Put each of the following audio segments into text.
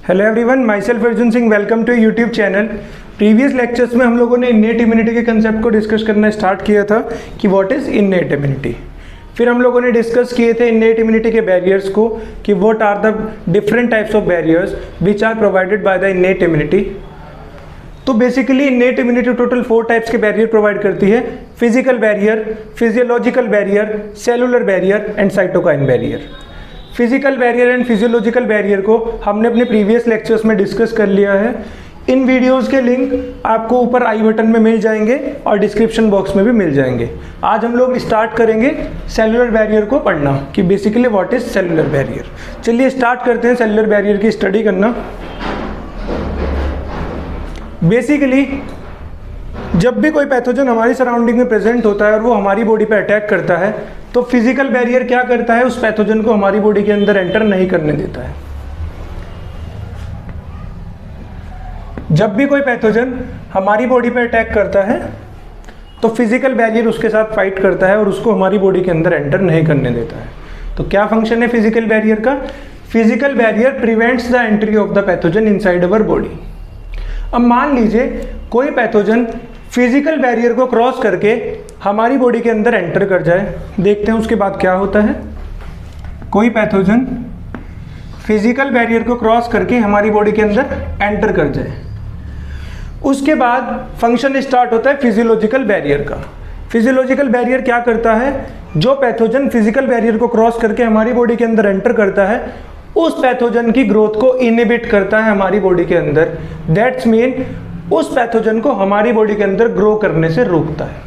Hello everyone, myself Arjun Singh, welcome to YouTube channel. Previous lectures में हम लोगों ने इन्नेट इम्यूनिटी के कंसेप्ट को डिस्कस करना स्टार्ट किया था कि व्हाट इज़ इन्नेट इम्यूनिटी। फिर हम लोगों ने डिस्कस किए थे इन्नेट इम्यूनिटी के बैरियर्स को कि what are the different types of barriers which are provided by the innate immunity. तो basically innate immunity total 4 types के बैरियर प्रोवाइड करती है: physical barrier, physiological barrier, cellular barrier and cytokine barrier. Physical barrier and physiological barrier को हमने अपने previous lectures में discuss कर लिया है। इन वीडियोस के लिंक आपको ऊपर आई बटन में मिल जाएंगे और डिस्क्रिप्शन बॉक्स में भी मिल जाएंगे। आज हम लोग स्टार्ट करेंगे सेलुलर बैरियर को पढ़ना कि basically what is cellular barrier. चलिए स्टार्ट करते हैं सेलुलर बैरियर की स्टडी करना। बेसिकली जब भी कोई पैथोजन हमारी सराउंडिंग में प्रेजेंट होता है और वो हमारी बॉडी पे अटैक करता है तो फिजिकल बैरियर क्या करता है, उस पैथोजन को हमारी बॉडी के अंदर एंटर नहीं करने देता है। जब भी कोई पैथोजन हमारी बॉडी पे अटैक करता है तो फिजिकल बैरियर उसके साथ फाइट करता है और उसको हमारी बॉडी के अंदर एंटर नहीं करने देता है। तो क्या फंक्शन है फिजिकल बैरियर का? Physical barrier prevents the entry of the pathogen inside our body. अब मान लीजिए कोई पैथोजन फिजिकल बैरियर को क्रॉस करके हमारी बॉडी के अंदर एंटर कर जाए। देखते हैं उसके बाद क्या होता है। कोई पैथोजन फिजिकल बैरियर को क्रॉस करके हमारी बॉडी के अंदर एंटर कर जाए, उसके बाद फंक्शन स्टार्ट होता है फिजियोलॉजिकल बैरियर का। फिजियोलॉजिकल बैरियर क्या करता है? जो पैथोजन फिजिकल बैरियर को क्रॉस करके हमारी बॉडी के अंदर एंटर करता है उस पैथोजन की ग्रोथ को इनहिबिट करता है हमारी बॉडी के अंदर। दैट्स मीन उस पैथोजन को हमारी बॉडी के अंदर ग्रो करने से रोकता है।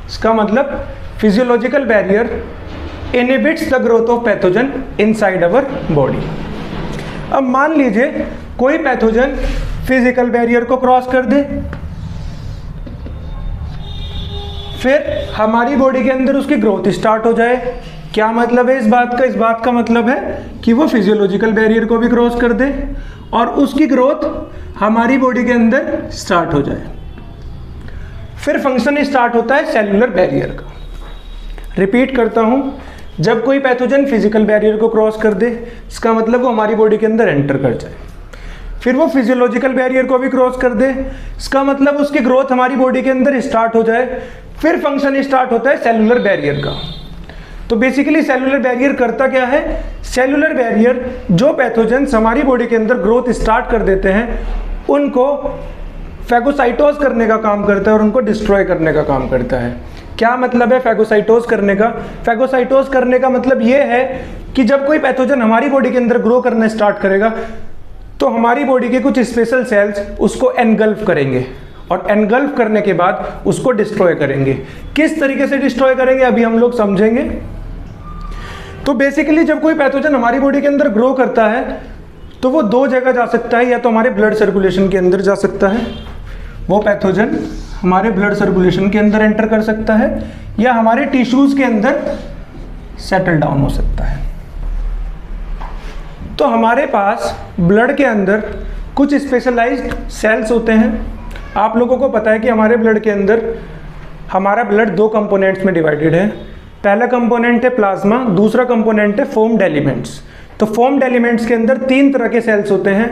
इसका मतलब physiological barrier inhibits the growth of pathogen inside our body. अब मान लीजिए कोई पैथोजन फिजिकल बैरियर को क्रॉस कर दे, फिर हमारी बॉडी के अंदर उसकी ग्रोथ स्टार्ट हो जाए। क्या मतलब है इस बात का? इस बात का मतलब है कि वो फिजियोलॉजिकल बैरियर को भी क्रॉस कर दे और उसकी ग्रोथ हमारी बॉडी के अंदर स्टार्ट हो जाए। फिर फंक्शन स्टार्ट होता है सेलुलर बैरियर का। रिपीट करता हूं, जब कोई पैथोजन फिजिकल बैरियर को क्रॉस कर दे इसका मतलब वो हमारी बॉडी के अंदर एंटर कर जाए। फिर वो फिजियोलॉजिकल बैरियर को भी क्रॉस कर दे, इसका मतलब उसकी ग्रोथ हमारी बॉडी के अंदर स्टार्ट हो जाए। फिर फंक्शन स्टार्ट होता है सेलुलर बैरियर का। तो बेसिकली सेलुलर बैरियर करता क्या है? सेलुलर बैरियर जो पैथोजेंस हमारी बॉडी के अंदर ग्रोथ स्टार्ट कर देते हैं उनको फैगोसाइटोज करने का काम करता है और उनको डिस्ट्रॉय करने का काम करता है। क्या मतलब है फैगोसाइटोज करने का? फैगोसाइटोज करने का मतलब ये है कि जब कोई पैथोजन हमारी बॉडी के अंदर ग्रो करना स्टार्ट करेगा तो हमारी बॉडी के कुछ स्पेशल सेल्स उसको एनगल्फ करेंगे और एनगल्फ करने के बाद उसको डिस्ट्रॉय करेंगे। किस तरीके से डिस्ट्रॉय करेंगे अभी हम लोग समझेंगे। तो बेसिकली जब कोई पैथोजन हमारी बॉडी के अंदर ग्रो करता है तो वो 2 जगह जा सकता है, या तो हमारे ब्लड सर्कुलेशन के अंदर जा सकता है, वो पैथोजन हमारे ब्लड सर्कुलेशन के अंदर एंटर कर सकता है, या हमारे टिश्यूज के अंदर सेटल डाउन हो सकता है। तो हमारे पास ब्लड के अंदर कुछ स्पेशलाइज्ड सेल्स होते हैं। आप लोगों को पता है कि हमारे ब्लड के अंदर हमारा ब्लड 2 कंपोनेंट्स में डिवाइडेड है। पहला कंपोनेंट है प्लाज्मा, दूसरा कंपोनेंट है फोम्ड एलिमेंट्स। तो फोम्ड एलिमेंट्स के अंदर 3 तरह के सेल्स होते हैं।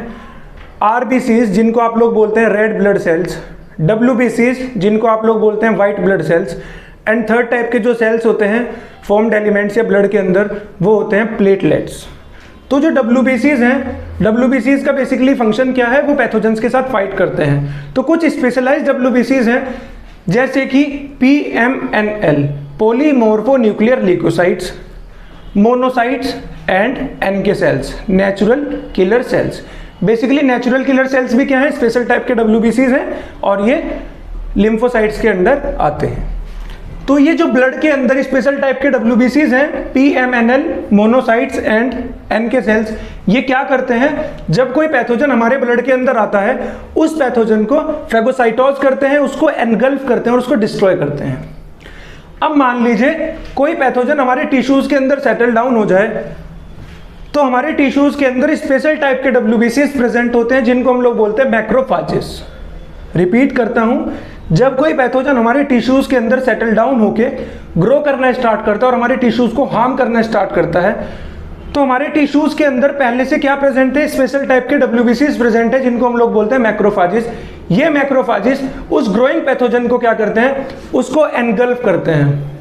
आरबीसीज जिनको आप लोग बोलते हैं रेड ब्लड सेल्स, डब्ल्यूबीसीज जिनको आप लोग बोलते हैं white blood cells, and third type के जो सेल्स होते हैं फोम्ड एलिमेंट्स या ब्लड के अंदर वो होते हैं प्लेटलेट्स। तो जो WBCs हैं, WBCs का बेसिकली फंक्शन क्या है? वो पैथोजेंस के साथ फाइट करते हैं। तो कुछ स्पेशलाइज्ड WBCs हैं जैसे कि PMNL, polymorphonuclear leukocytes, monocytes and NK cells, natural killer cells. Basically natural killer cells भी क्या है? स्पेशल टाइप के WBCs हैं और ये लिम्फोसाइट्स के अंदर आते हैं। तो ये जो ब्लड के अंदर स्पेशल टाइप के WBCs हैं, PMNL, monocytes and NK cells, ये क्या करते हैं? जब कोई पैथोजन हमारे ब्लड के अंदर आता है उस पैथोजन को फैगोसाइटोज करते हैं, उसको एनगल्फ करते हैं और उसको डिस्ट्रॉय करते हैं। अब मान लीजिए कोई पैथोजन हमारे टिश्यूज के अंदर सेटल डाउन हो जाए तो हमारे टिश्यूज के अंदर स्पेशल टाइप के WBCs प्रेजेंट होते हैं जिनको हम लोग बोलते हैं मैक्रोफाजेस। रिपीट करता हूं, जब कोई पैथोजन हमारे टिश्यूज के अंदर सेटल डाउन होके ग्रो करना स्टार्ट करता है और हमारे टिश्यूज को हार्म करना स्टार्ट करता है तो हमारे टिश्यूज के अंदर पहले से क्या प्रेजेंट है, स्पेशल टाइप के WBCs प्रेजेंट है जिनको हम लोग बोलते हैं मैक्रोफाजिस। ये मैक्रोफाजिस उस ग्रोइंग पैथोजन को क्या करते हैं, उसको एनगल्फ करते हैं,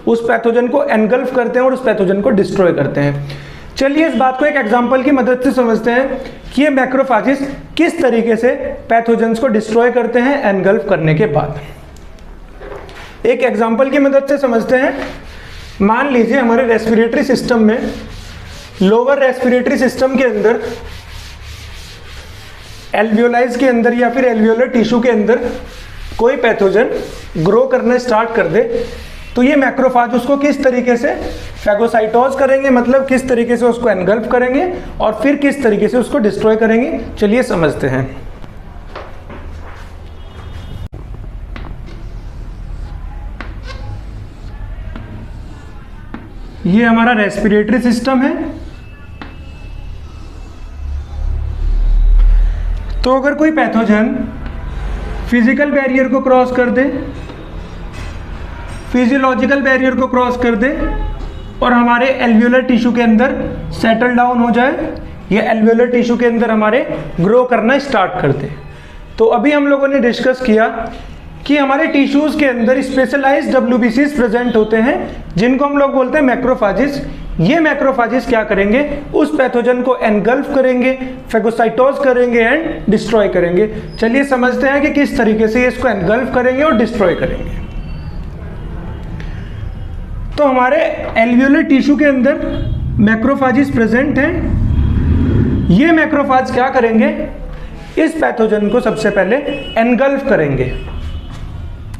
उस पैथोजन को एनगल्फ करते हैं और उस पैथोजन को डिस्ट्रॉय करते हैं। चलिए इस बात को एक एग्जांपल की मदद से समझते हैं कि ये मैक्रोफाजिस किस तरीके से पैथोजन्स को डिस्ट्रॉय करते हैं एनगल्फ करने के बाद। एक एग्जांपल की मदद से समझते हैं। मान लीजिए हमारे रेस्पिरेटरी सिस्टम में, लोअर रेस्पिरेटरी सिस्टम के अंदर, एल्वियोलाइज के अंदर या फिर एल्वियोलर टिश्यू के अंदर कोई पैथोजन ग्रो करना स्टार्ट कर दे, तो ये मैक्रोफाज उसको किस तरीके से फैगोसाइटोज करेंगे, मतलब किस तरीके से उसको एनगल्फ करेंगे और फिर किस तरीके से उसको डिस्ट्रॉय करेंगे। चलिए समझते हैं। ये हमारा रेस्पिरेटरी सिस्टम है। तो अगर कोई पैथोजन फिजिकल बैरियर को क्रॉस कर दे, फिजियोलॉजिकल बैरियर को क्रॉस कर दे और हमारे एल्वियोलर टिश्यू के अंदर सेटल डाउन हो जाए, या एल्वियोलर टिश्यू के अंदर हमारे ग्रो करना स्टार्ट कर दे, तो अभी हम लोगों ने डिस्कस किया कि हमारे टिश्यूज के अंदर स्पेशलाइज्ड WBCs प्रेजेंट होते हैं जिनको हम लोग बोलते हैं मैक्रोफाजिस। ये मैक्रोफाजिस क्या करेंगे, उस पैथोजन को एनगल्फ करेंगे, फैगोसाइटोज करेंगे एंड डिस्ट्रॉय करेंगे। चलिए समझते हैं कि किस तरीके से इसको एनगल्फ करेंगे और डिस्ट्रॉय करेंगे। तो हमारे एल्वियोलर टिश्यू के अंदर मैक्रोफाजिस प्रेजेंट हैं। ये मैक्रोफाज क्या करेंगे, इस पैथोजन को सबसे पहले एनगल्फ करेंगे,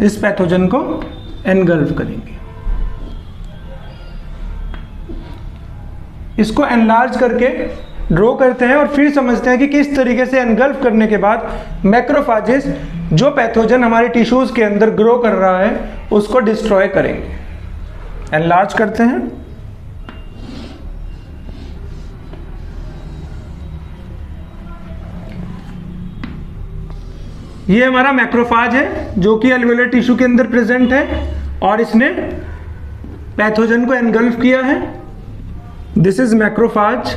इस पैथोजन को एनगल्फ करेंगे, इसको एनलार्ज करके ड्रॉ करते हैं और फिर समझते हैं कि किस तरीके से एनगल्फ करने के बाद मैक्रोफाजिस जो पैथोजन हमारे टिश्यूज के अंदर ग्रो कर रहा है उसको डिस्ट्रॉय करेंगे। एनलार्ज करते हैं, ये हमारा मैक्रोफाज है जो कि एल्वियोलर टिश्यू के अंदर प्रेजेंट है और इसने पैथोजन को एनगल्फ किया है। This is macrophage.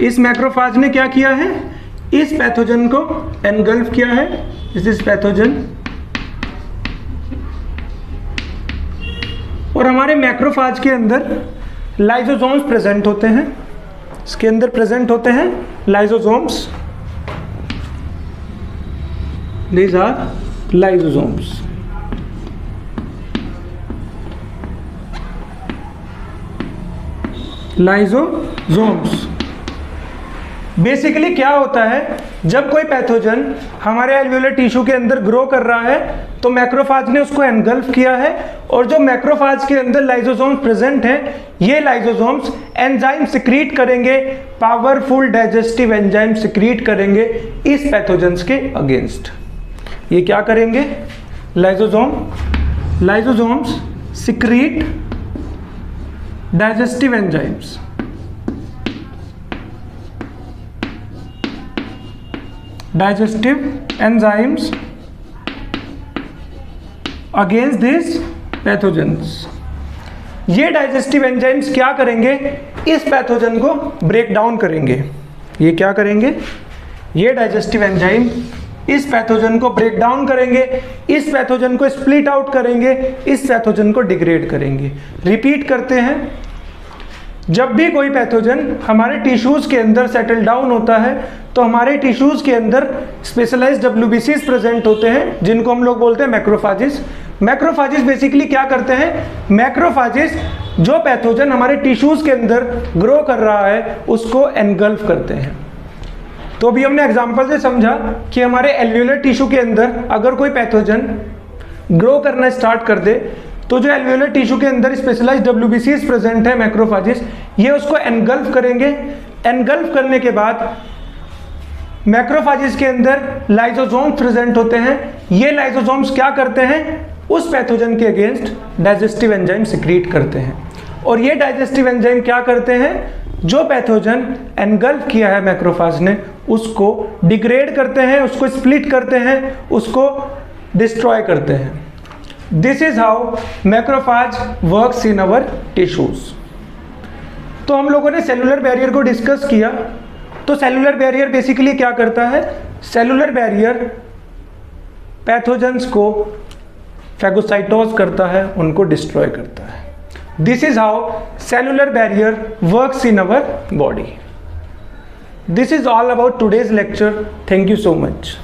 इस मैक्रोफाज ने क्या किया है, इस पैथोजन को एनगल्फ किया है, इस पैथोजन। और हमारे मैक्रोफाज के अंदर लाइसोसोम्स प्रेजेंट होते हैं, इसके अंदर प्रेजेंट होते हैं lysosomes, these are lysosomes. Lysosomes basically क्या होता है, जब कोई पैथोजन हमारे एल्वियोलर टिश्यू के अंदर ग्रो कर रहा है तो मैक्रोफाज ने उसको एनगल्फ किया है, और जो मैक्रोफाज के अंदर लाइसोसोम्स प्रेजेंट हैं, ये लाइसोसोम्स एंजाइम सिक्रीट करेंगे, पावरफुल डाइजेस्टिव एंजाइम सिक्रीट करेंगे इस पैथोजन्स के अगेंस्ट। ये क्या करेंगे, lysosomes secrete digestive enzymes, digestive enzymes against this pathogens. ये डाइजेस्टिव एंजाइम्स क्या करेंगे, इस पैथोजन को ब्रेक डाउन करेंगे। ये क्या करेंगे, ये डाइजेस्टिव एंजाइम इस पैथोजन को ब्रेक डाउन करेंगे, इस पैथोजन को स्प्लिट आउट करेंगे, इस पैथोजन को डिग्रेड करेंगे। रिपीट करते हैं, जब भी कोई पैथोजन हमारे टिश्यूज के अंदर सेटल डाउन होता है तो हमारे टिश्यूज के अंदर स्पेशलाइज्ड WBCs प्रेजेंट होते हैं जिनको हम लोग बोलते हैं मैक्रोफाजिस। मैक्रोफाजिस बेसिकली क्या करते हैं, मैक्रोफाजिस जो पैथोजन हमारे टिश्यूज के अंदर ग्रो कर रहा है उसको एनगल्फ करते हैं। तो अभी हमने एग्जांपल से समझा कि हमारे एल्वियोलर टिश्यू के अंदर अगर कोई पैथोजन ग्रो करना स्टार्ट कर दे तो जो एल्वियोलर टिश्यू के अंदर स्पेशलाइज्ड WBCs प्रेजेंट है मैक्रोफाजिस, ये उसको एनगल्फ करेंगे। एनगल्फ करने के बाद मैक्रोफाजिस के अंदर लाइसोसोम्स प्रेजेंट होते हैं। ये लाइसोसोम्स क्या करते हैं, उस पैथोजन के अगेंस्ट डाइजेस्टिव एंजाइम सिक्रीट करते हैं। और ये डाइजेस्टिव एंजाइम क्या करते हैं, जो पैथोजन एनगल्फ किया है मैक्रोफाज ने उसको डिग्रेड करते हैं, उसको स्प्लिट करते हैं, उसको डिस्ट्रॉय करते हैं। This is how macrophage works in our tissues. तो हम लोगों ने सेलुलर बैरियर को डिस्कस किया। तो सेलुलर बैरियर बेसिकली क्या करता है? सेलुलर बैरियर पैथोजेंस को फैगोसाइटोज करता है, उनको डिस्ट्रॉय करता है। This is how cellular barrier works in our body. This is all about today's lecture. Thank you so much.